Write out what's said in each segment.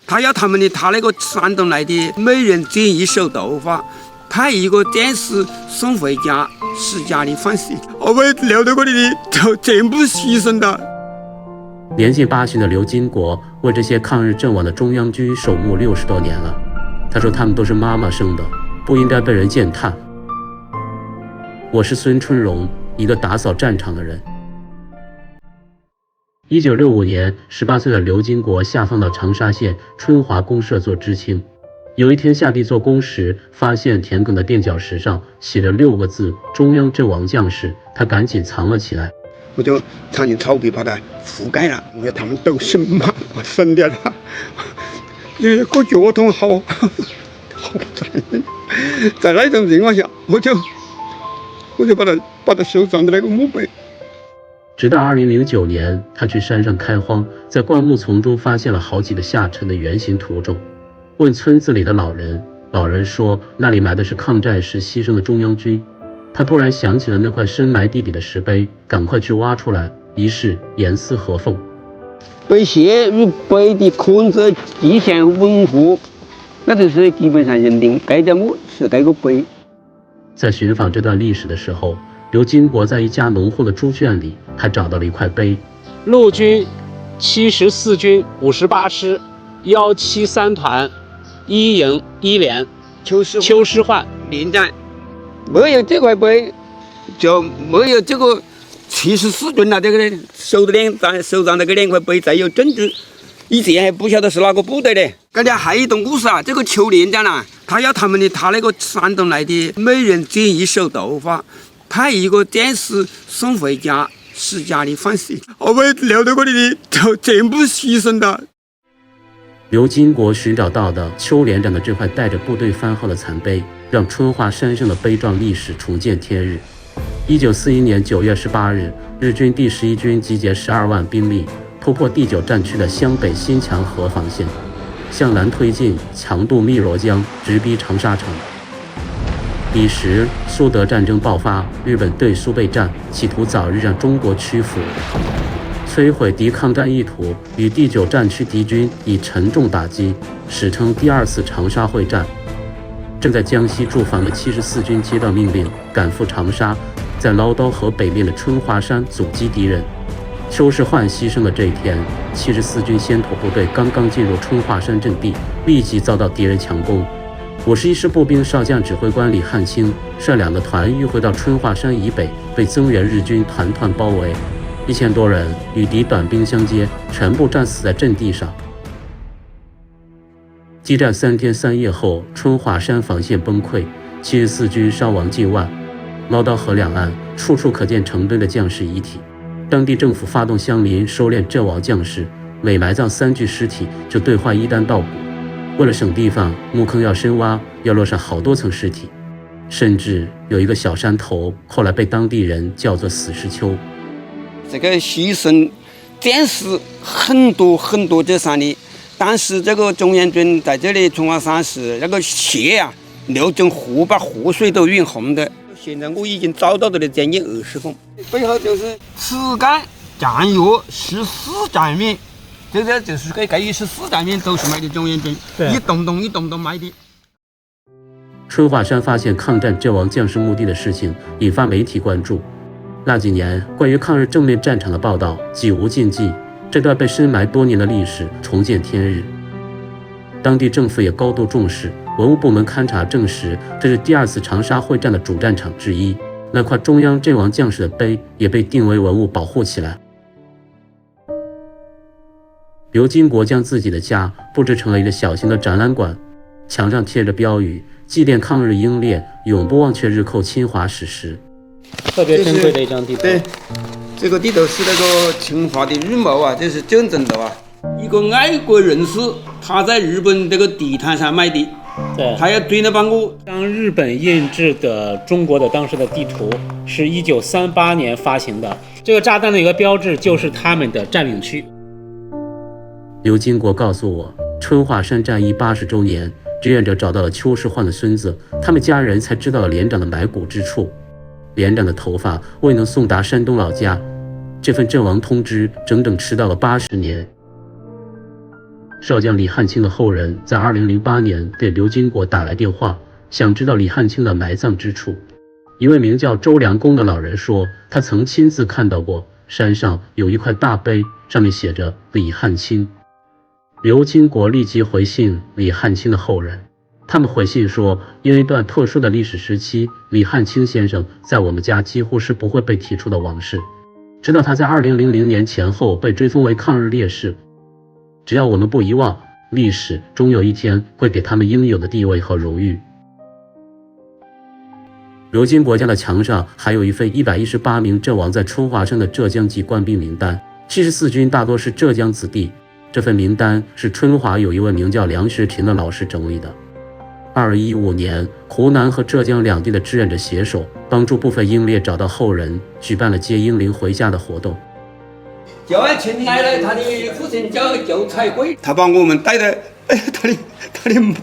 他要他那个山东来的每人剪一手头发，派一个战士送回家10家的饭食，我们留在这里的就全部牺牲了。年近80的刘金国为这些抗日阵亡的中央军守墓60多年了。他说他们都是妈妈生的，不应该被人践踏。我是孙春荣，一个打扫战场的人。1965年，18岁的刘金国下放到长沙县春华公社做知青。有一天下地做工时，发现田埂的垫脚石上写着6个字“中央阵亡将士”，他赶紧藏了起来。我就藏进草皮把它覆盖了，因为他们都是妈妈生的了。这个脚痛好残忍，在那种情况下，我就把它收藏在那个墓碑。直到2009年，他去山上开荒，在灌木丛中发现了好几个下沉的圆形土冢。问村子里的老人，老人说那里埋的是抗战时牺牲的中央军。他突然想起了那块深埋地底的石碑，赶快去挖出来，于是严丝合缝。被写入碑的孔子吉祥文物，那就是基本上认定这条墓是这个碑。在寻访这段历史的时候，刘金国在一家农户的猪圈里还找到了一块碑：陆军74军58师173团1营1连邱师焕连长。没有这块碑，就没有这个74军了。这个人手上这个2块碑才有证据。以前还不晓得是哪个部队的。这里还有一段故事啊，这个邱连长啊，他要他那个山东来的每人剪一手头发，派一个战士送回家10家的饭食，我们留在这里的就全部牺牲了。刘金国寻找到的邱连长的这块带着部队番号的残碑，让春华山上的悲壮历史重见天日。1941年9月18日，日军第11军集结12万兵力，突破第9战区的湘北新墙河防线，向南推进，强渡汨罗江，直逼长沙城。彼时苏德战争爆发，日本对苏备战，企图早日让中国屈服，摧毁敌抗战意图，与第9战区敌军以沉重打击，史称第2次长沙会战。正在江西驻防的74军接到命令，赶赴长沙，在唠叨河北面的春华山阻击敌人。邱世焕牺牲的这一天，74军先头部队刚刚进入春华山阵地，立即遭到敌人强攻。51师步兵少将指挥官李汉卿率2个团迂回到春华山以北，被增援日军团团包围，1000多人与敌短兵相接，全部战死在阵地上。激战3天3夜后，春华山防线崩溃，74军伤亡近万。唠叨河两岸处处可见成堆的将士遗体。当地政府发动乡民收敛阵亡将士，每埋葬3具尸体就兑换1担稻谷。为了省地方，墓坑要深挖，要落上好多层尸体，甚至有一个小山头，后来被当地人叫做死尸丘。这个牺牲战士很多很多这山里，但是这个中央军在这里春华山是那个血啊流进河，把河水都晕红的。现在我已经找到了将近20封，背后就是此干酱药14站面，这个就是这14站面都是卖的中央军，一栋栋卖的。春华山发现抗战阵亡将士墓地的事情引发媒体关注。那几年，关于抗日正面战场的报道几无禁忌，这段被深埋多年的历史重见天日。当地政府也高度重视，文物部门勘查证实，这是第2次长沙会战的主战场之一。那块中央阵亡将士的碑也被定为文物保护起来。刘金国将自己的家布置成了一个小型的展览馆，墙上贴着标语：纪念抗日英烈，永不忘却日寇侵华史实。特别珍贵的一张地图。对，这个地图是那个侵华的预谋啊，这是见证的啊。一个爱国人士，他在日本这个地摊上卖的，对，他要追了帮我。当日本印制的中国的当时的地图是1938年发行的，这个炸弹的一个标志就是他们的占领区。刘金国告诉我，春华山战役80周年，志愿者找到了邱世焕的孙子，他们家人才知道了连长的埋骨之处。连长的头发未能送达山东老家，这份阵亡通知整整迟到了80年。少将李汉卿的后人在2008年给刘金国打来电话，想知道李汉卿的埋葬之处。一位名叫周良公的老人说，他曾亲自看到过山上有一块大碑，上面写着李汉卿。刘金国立即回信李汉卿的后人，他们回信说，因为一段特殊的历史时期，李汉卿先生在我们家几乎是不会被提出的往事，直到他在2000年前后被追封为抗日烈士。只要我们不遗忘，历史终有一天会给他们应有的地位和荣誉。刘金国家的墙上还有一份118名阵亡在春华山的浙江籍官兵名单，74军大多是浙江子弟。这份名单是春华有一位名叫梁学平的老师整理的。2015年，湖南和浙江两地的志愿者携手，帮助部分英烈找到后人，举办了接英灵回家的活动。焦爱卿来了，他的父亲叫焦才贵，他把我们带到他的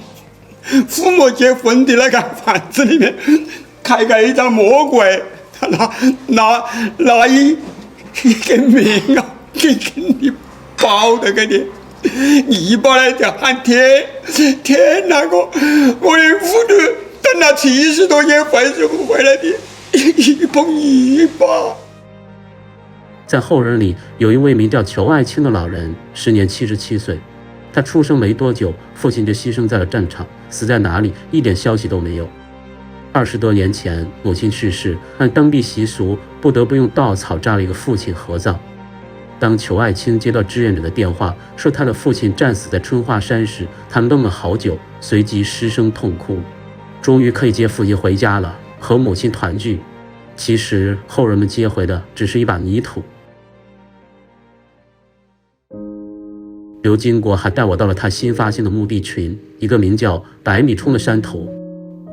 父母结婚的那个房子里面，开开一张魔鬼，他拿一个名啊，给你包的给你，一包来就喊天哪个，我的父母等了70多年回来的，一碰一把。在后人里有一位名叫裘爱卿的老人，时年77岁。他出生没多久，父亲就牺牲在了战场，死在哪里一点消息都没有。20多年前，母亲去世，按当地习俗，不得不用稻草扎了一个父亲合葬。当裘爱卿接到志愿者的电话，说他的父亲战死在春华山时，他愣了好久，随即失声痛哭。终于可以接父亲回家了，和母亲团聚。其实后人们接回的只是一把泥土。刘金国还带我到了他新发现的墓地群，一个名叫百米冲的山头。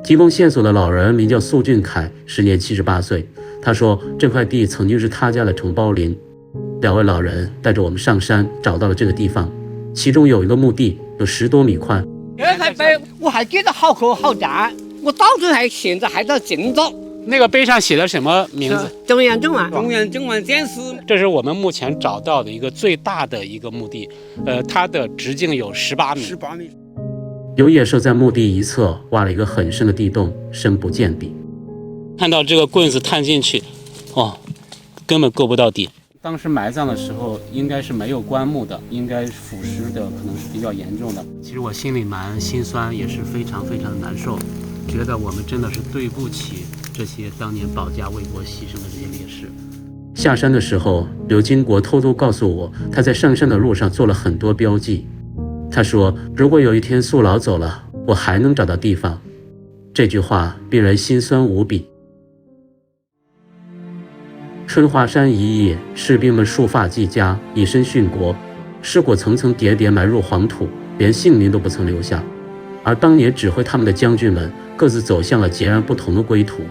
提供线索的老人名叫苏俊凯，时年78岁。他说这块地曾经是他家的承包林。两位老人带着我们上山，找到了这个地方，其中有一个墓地，有10多米宽。这块碑我还记得好可好赞，我到处现在还在寻找。那个碑上写的什么名字？中央阵亡将士。这是我们目前找到的一个最大的一个墓地，它的直径有18米。18米。有野兽在墓地一侧挖了一个很深的地洞，深不见底。看到这个棍子探进去，根本够不到底。当时埋葬的时候应该是没有棺木的，应该腐蚀的可能是比较严重的。其实我心里蛮心酸，也是非常非常难受，觉得我们真的是对不起这些当年保家卫国牺牲的这些烈士。下山的时候，刘金国偷偷告诉我，他在上山的路上做了很多标记。他说，如果有一天肃老走了，我还能找到地方。这句话令人心酸无比。春华山一役，士兵们束发髻家，以身殉国，尸骨层层叠叠埋入黄土，连姓名都不曾留下。而当年指挥他们的将军们各自走向了截然不同的归途。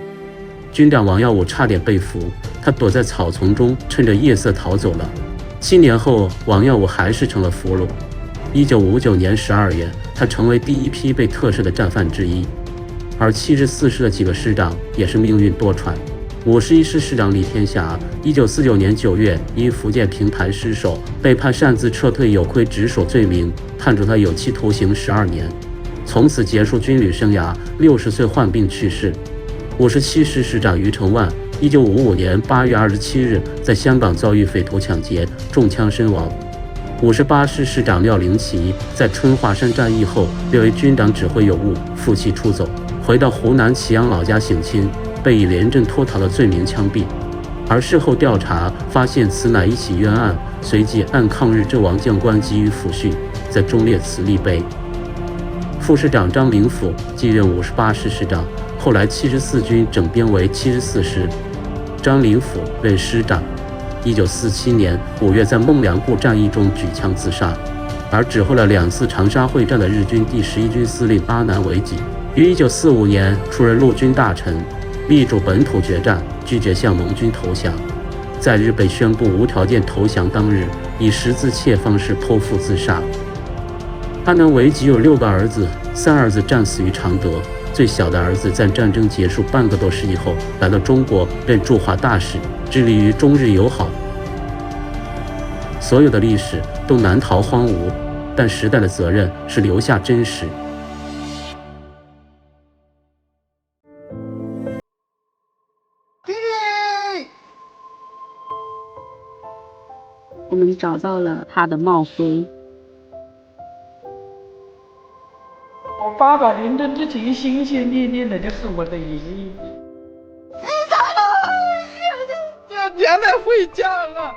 军长王耀武差点被俘，他躲在草丛中，趁着夜色逃走了。7年后，王耀武还是成了俘虏。1959年12月，他成为第一批被特赦的战犯之一。而74师的几个师长也是命运多舛。51师师长李天霞，1949年9月因福建平潭失守，被判擅自撤退有亏职守罪名，判处他有期徒刑12年，从此结束军旅生涯，60岁患病去世。57师师长余承万，1955年8月27日在香港遭遇匪徒抢劫，中枪身亡。58师师长廖灵奇在春华山战役后，因为军长指挥有误，负气出走，回到湖南祁阳老家省亲，被以廉政脱逃的罪名枪毙。而事后调查发现，此乃一起冤案，随即按抗日阵亡将官给予抚恤，在忠烈祠立碑。副师长张灵甫继任58师师长，后来74军整编为74师，张灵甫任师长。1947年5月在孟良崮战役中举枪自杀。而指挥了2次长沙会战的日军第11军司令阿南惟几，于1945年出任陆军大臣，力主本土决战，拒绝向盟军投降。在日本宣布无条件投降当日，以十字切方式剖腹自杀。阿南惟几有6个儿子，3儿子战死于常德，最小的儿子在战争结束半个多世纪后来到中国任驻华大使，致力于中日友好。所有的历史都难逃荒芜，但时代的责任是留下真实。我们找到了他的帽徽。我800年的之前心心念念的就是我的爷爷。你咋了？想回家了。